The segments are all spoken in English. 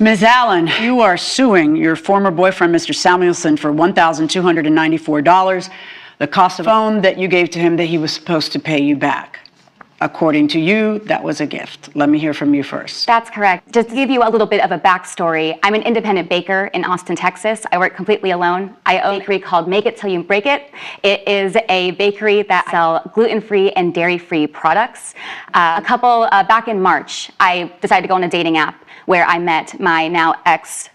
Ms. Allen, you are suing your former boyfriend, Mr. Samuelson, for $1,294, the cost of the phone that you gave to him that he was supposed to pay you back. According to you, that was a gift. Let me hear from you first. That's correct. Just to give you a little bit of a backstory, I'm an independent baker in Austin, Texas. I work completely alone. I own a bakery called Make It Till You Break It. It is a bakery that sells gluten-free and dairy-free products. Back in March, I decided to go on a dating app where I met my now ex,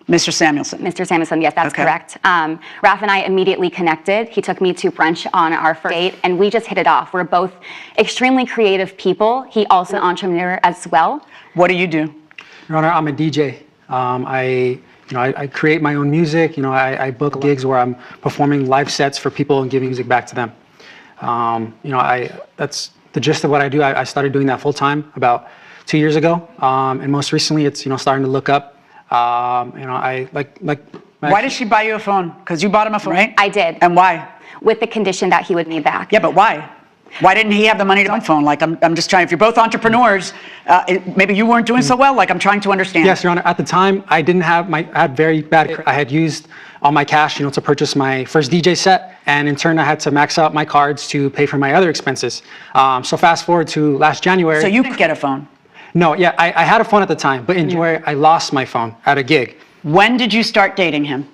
Mr. Samuelson. Mr. Samuelson, yes, that's correct. Raf and I immediately connected. He took me to brunch on our first date, and we just hit it off. We're both extremely creative people. He also an entrepreneur as well. What do you do? Your Honor, I'm a DJ. I create my own music. I book gigs where I'm performing live sets for people and giving music back to them. That's the gist of what I do. I started doing that full time about 2 years ago, and most recently, it's starting to look up. Why did she buy you a phone? Because you bought him a phone, right? I did. And why? With the condition that he would pay back. Yeah, but why? Why didn't he have the money to buy a phone? Like, I'm just trying, if you're both entrepreneurs, maybe you weren't doing so well, like I'm trying to understand. Yes, Your Honor, at the time, I had very bad, I had used all my cash, to purchase my first DJ set, and in turn, I had to max out my cards to pay for my other expenses. So fast forward to last January. So you didn't get a phone? No, yeah, I had a phone at the time, but in January, I lost my phone at a gig. When did you start dating him?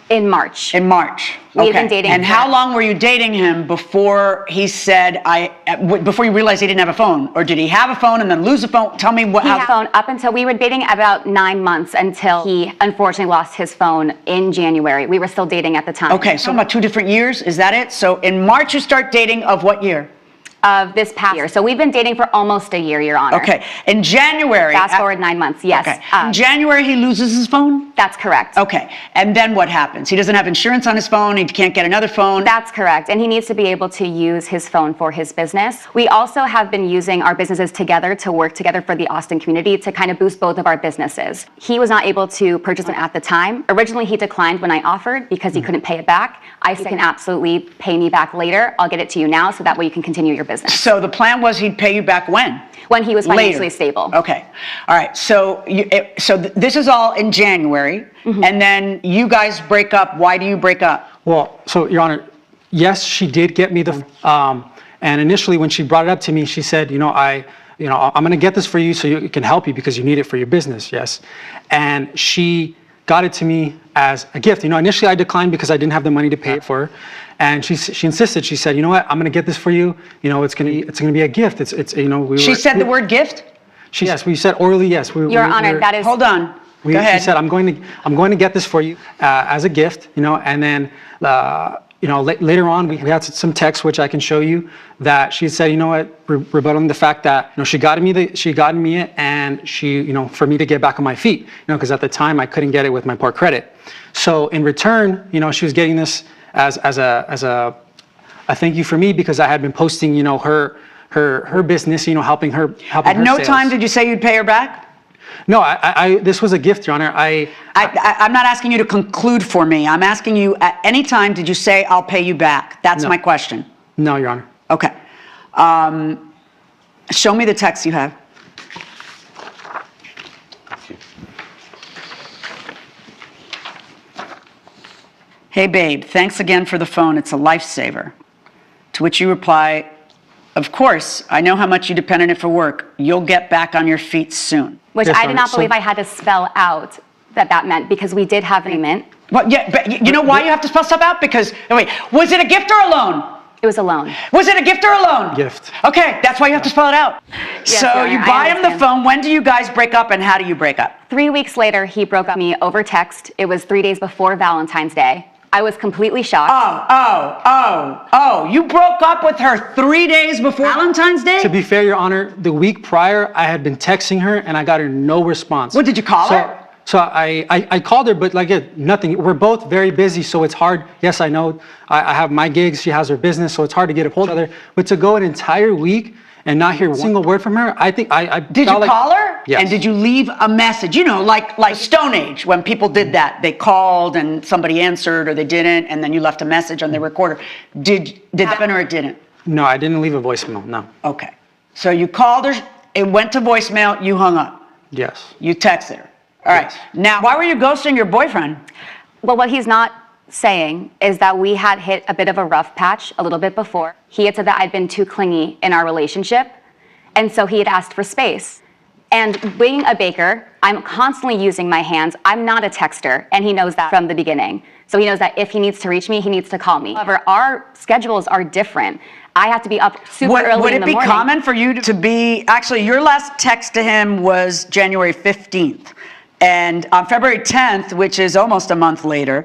In March. In March. We had been dating. And how long were you dating him before he said, before you realized he didn't have a phone? Or did he have a phone and then lose a phone? Tell me what. He had a phone up until we were dating about 9 months until he unfortunately lost his phone in January. We were still dating at the time. Okay, so about 2 different years, is that it? So in March you start dating of what year? Of this past year. So we've been dating for almost a year, Your Honor. Okay. In January. Fast forward 9 months, yes. Okay. In January he loses his phone? That's correct. Okay. And then what happens? He doesn't have insurance on his phone. He can't get another phone. That's correct. And he needs to be able to use his phone for his business. We also have been using our businesses together to work together for the Austin community to kind of boost both of our businesses. He was not able to purchase them at the time. Originally, he declined when I offered because he couldn't pay it back. I said, you can absolutely pay me back later. I'll get it to you now so that way you can continue your business. So the plan was he'd pay you back when? When he was financially stable. Okay. All right. So this is all in January, and then you guys break up. Why do you break up? Well, so Your Honor, yes, she did get me the, and initially when she brought it up to me, she said, I'm going to get this for you so it can help you because you need it for your business. Yes. And she got it to me as a gift. Initially I declined because I didn't have the money to pay it for her. And she insisted. She said, "You know what? I'm going to get this for you. It's going to be a gift. She said the word gift? Yes, we said orally. Yes. Your Honor, that is. Hold on. Go ahead. She said, "I'm going to get this for you as a gift." And then later on we had some text which I can show you that she said, rebutting the fact that she got me it, and she for me to get back on my feet, because at the time I couldn't get it with my poor credit. So in return, she was getting this as a thank you for me because I had been posting her business, helping her At no sales. time did you say you'd pay her back? No, this was a gift, Your Honor. I'm not asking you to conclude for me. I'm asking you, at any time did you say I'll pay you back? That's my question. No, Your Honor. Okay. Show me the text you have. Hey babe, thanks again for the phone. It's a lifesaver. To which you reply, of course, I know how much you depend on it for work. You'll get back on your feet soon. Which I did not believe I had to spell out that meant, because we did have an agreement. Well, yeah, but you know why you have to spell stuff out? Because, wait, was it a gift or a loan? It was a loan. Was it a gift or a loan? Gift. Okay, that's why you have to spell it out. Yes, so you buy him the phone. When do you guys break up, and how do you break up? 3 weeks later, he broke up with me over text. It was 3 days before Valentine's Day. I was completely shocked. You broke up with her 3 days before Valentine's Day? To be fair, Your Honor, the week prior, I had been texting her and I got her no response. What, did you call her? So I called her, but nothing. We're both very busy, so it's hard. Yes, I know. I have my gigs, she has her business, so it's hard to get a hold of her. But to go an entire week and not hear one single word from her, I think I Did you call her? Yes. And did you leave a message? Like Stone Age, when people did that. They called and somebody answered or they didn't, and then you left a message on the recorder. Did that happen or it didn't? No, I didn't leave a voicemail, no. Okay. So you called her, it went to voicemail, you hung up. Yes. You texted her. All right. Yes. Now, why were you ghosting your boyfriend? Well, what he's not saying is that we had hit a bit of a rough patch a little bit before. He had said that I'd been too clingy in our relationship, and so he had asked for space. And being a baker, I'm constantly using my hands. I'm not a texter, and he knows that from the beginning. So he knows that if he needs to reach me, he needs to call me. However, our schedules are different. I have to be up super early Would in it the be morning. common for you to be, actually, your last text to him was January 15th. And on February 10th, which is almost a month later,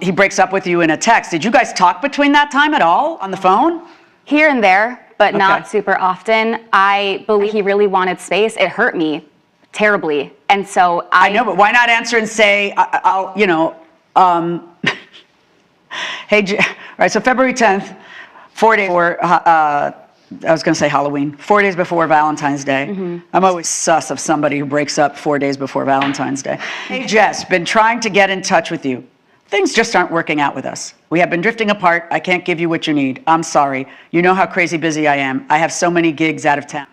he breaks up with you in a text. Did you guys talk between that time at all on the phone? Here and there, but not Okay. super often. I believe he really wanted space. It hurt me terribly. And so I know, but why not answer and say, I'll, you know, hey, all right, so February 10th, 4 days before, I was going to say Halloween, 4 days before Valentine's Day. I'm always sus of somebody who breaks up 4 days before Valentine's Day. Hey, Jess, been trying to get in touch with you. Things just aren't working out with us. We have been drifting apart. I can't give you what you need. I'm sorry. You know how crazy busy I am. I have so many gigs out of town.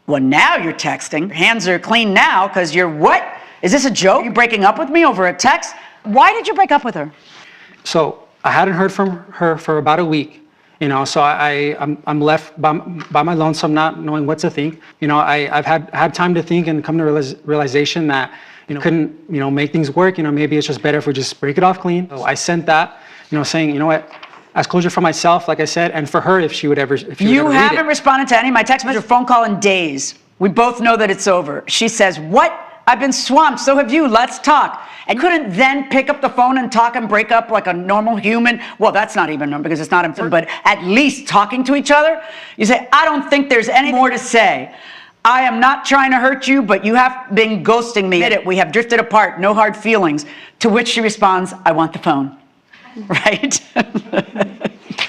Well, now you're texting. Your hands are clean now because you're what? Is this a joke? You breaking up with me over a text? Why did you break up with her? So I hadn't heard from her for about a week, you know, so I'm left by my lonesome, not knowing what to think. You know, I've had time to think and come to realization that, you know, couldn't, you know, make things work. You know, maybe it's just better if we just break it off clean. So I sent that, you know, saying, you know what, as closure for myself, like I said, and for her if she would ever, if she would You ever read haven't it. responded to any of my text message or phone call in days. We both know that it's over. She says, what? I've been swamped. So have you. Let's talk. And couldn't then pick up the phone and talk and break up like a normal human. Well, that's not even normal because it's not important, but at least talking to each other. You say, I don't think there's any more to say. I am not trying to hurt you, but you have been ghosting me. We have drifted apart. No hard feelings. To which she responds, I want the phone. Right?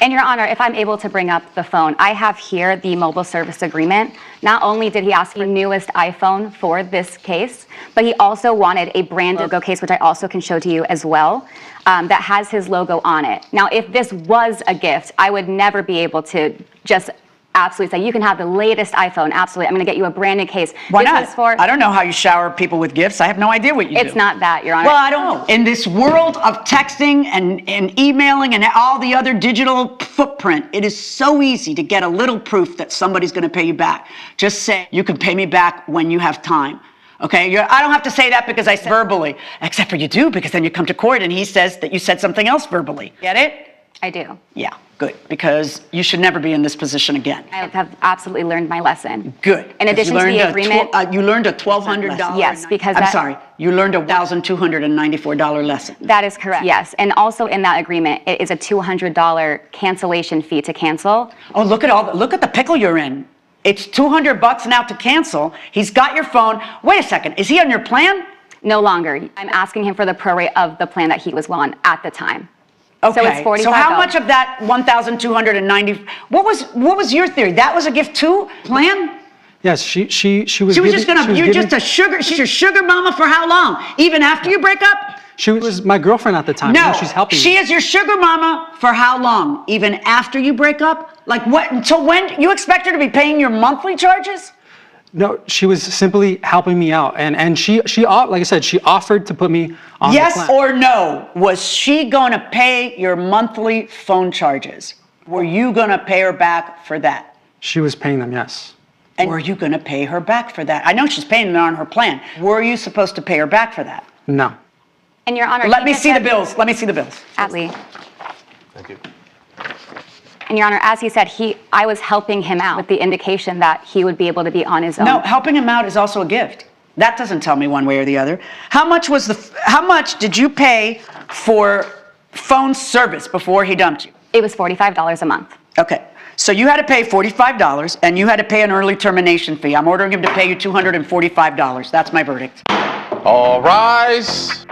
And Your Honor, if I'm able to bring up the phone, I have here the mobile service agreement. Not only did he ask for the newest iPhone for this case, but he also wanted a brand logo case, which I also can show to you as well, that has his logo on it. Now, if this was a gift, I would never be able to just absolutely say, you can have the latest iPhone, absolutely. I'm going to get you a brand new case. Why This not? was for, I don't know how you shower people with gifts. I have no idea what you do. it's not that, Your Honor. Well, I don't know. In this world of texting and emailing and all the other digital footprint, it is so easy to get a little proof that somebody's going to pay you back. Just say, you can pay me back when you have time. Okay? I don't have to say that because I said verbally. Except for you do, because then you come to court and he says that you said something else verbally. Get it? I do. Yeah, good. Because you should never be in this position again. I have absolutely learned my lesson. Good. In addition to the agreement. You learned a $1,200. Yes, because I'm that- sorry. You learned a $1,294 lesson. That is correct. Yes, and also in that agreement, it is a $200 cancellation fee to cancel. Oh, look at the pickle you're in. It's $200 now to cancel. He's got your phone. Wait a second. Is he on your plan? No longer. I'm asking him for the prorate of the plan that he was on at the time. Okay. So it's $45. So how much of that $1,290? What was your theory? That was a gift too? Plan? Yes, she was. She was giving- just gonna. she was You're giving- just a sugar. She's your sugar mama for how long? Even after you break up? She was my girlfriend at the time. No, You know, she's helping she me. is your sugar mama for how long? Even after you break up? Like what? Until when? You expect her to be paying your monthly charges? No, she was simply helping me out, and she like I said, she offered to put me on the Yes plan. or no? Was she going to pay your monthly phone charges? Were you going to pay her back for that? She was paying them, yes. And were you going to pay her back for that? I know she's paying it on her plan. Were you supposed to pay her back for that? No. And Your Honor, Let he me just see the said- bills. Let me see the bills. Atlee. Thank you. And Your Honor, as he said, I was helping him out with the indication that he would be able to be on his own. No, helping him out is also a gift. That doesn't tell me one way or the other. How much did you pay for phone service before he dumped you? It was $45 a month. Okay. So you had to pay $45 and you had to pay an early termination fee. I'm ordering him to pay you $245. That's my verdict. All rise.